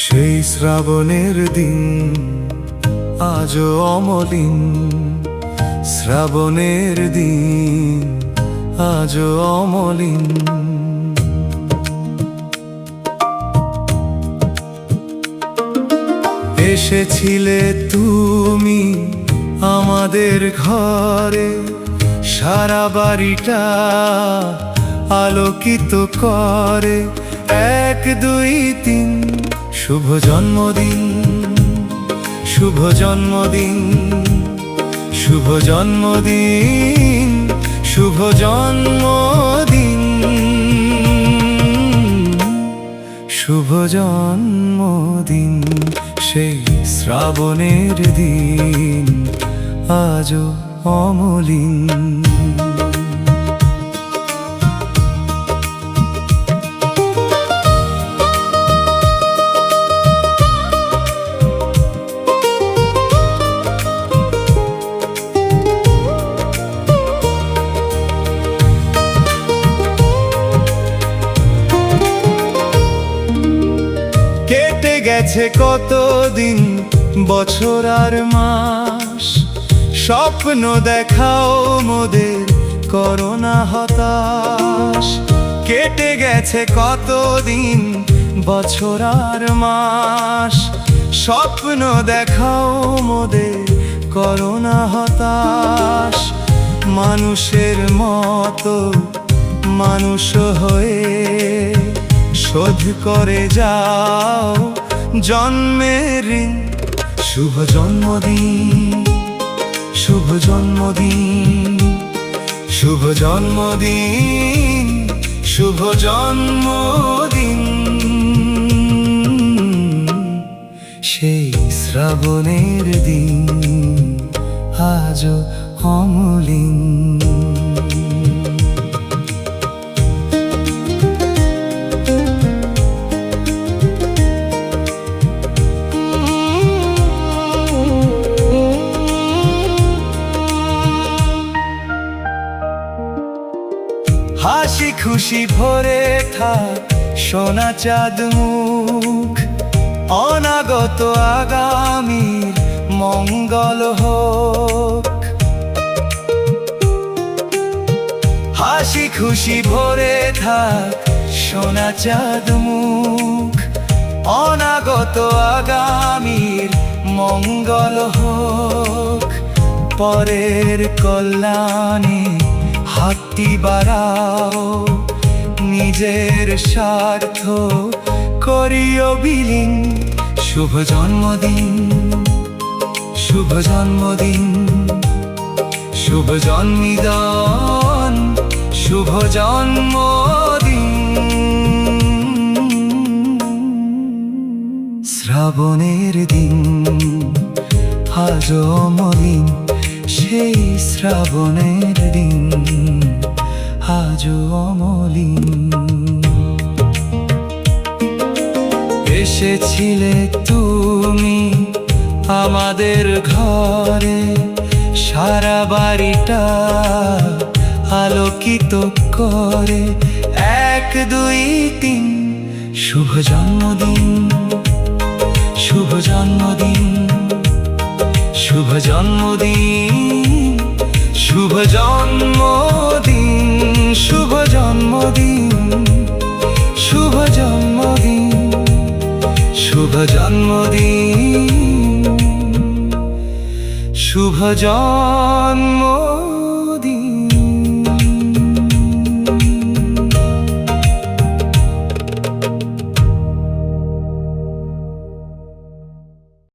সেই শ্রাবণের দিন আজও অমলিন, শ্রাবণের দিন আজও অমলিন। এসেছিলে তুমি আমাদের ঘরে, সারা বাড়িটা আলোকিত করে। 1 2 3 শুভ জন্মদিন, শুভ জন্মদিন, শুভ জন্মদিন, শুভ জন্মদিন, শুভ জন্মদিন। সেই শ্রাবণের দিন আজও অমলিন। কেটে গেছে কতদিন, বছর আর মাস, স্বপ্ন দেখাও মোদের করোনা হতাশ। কেটে গেছে কতদিন, বছর আর মাস, স্বপ্ন দেখাও মোদের করোনা হতাশ। মানুষের মতো মানুষ হয়ে শোধ করে যাও জন্মের ঋণ। শুভ জন্মদিন, শুভ জন্মদিন, শুভ জন্মদিন, শুভ জন্মদিন। সেই শ্রাবণের দিন আজও অমলিন। হাসি খুশি ভরে থাক সোনা চাঁদ মুখ, অনাগত আগামীর মঙ্গল হোক। হাসি খুশি ভরে থাক সোনা চাঁদ মুখ, অনাগত আগামীর মঙ্গল হোক। পরের কল্যাণে হাতটি বাড়াও, নিজের স্বার্থ করিও বিলীন। শুভ জন্মদিন, শুভ জন্মদিন, শুভ জন্মদিন, শুভ জন্মদিন। শ্রাবণের দিন আজও অমলিন, সেই শ্রাবণের দিন আজও অমলিন। এসেছিলে তুমি আমাদের ঘরে, সারা বাড়িটা আলোকিত করে। 1 2 3 শুভ জন্মদিন, শুভ জন্মদিন, শুভ জন্মদিন, শুভ জন্মদিন, শুভ জন্মদিন, শুভ জন্মদিন, শুভ জন্মদিন, শুভ জন্মদিন।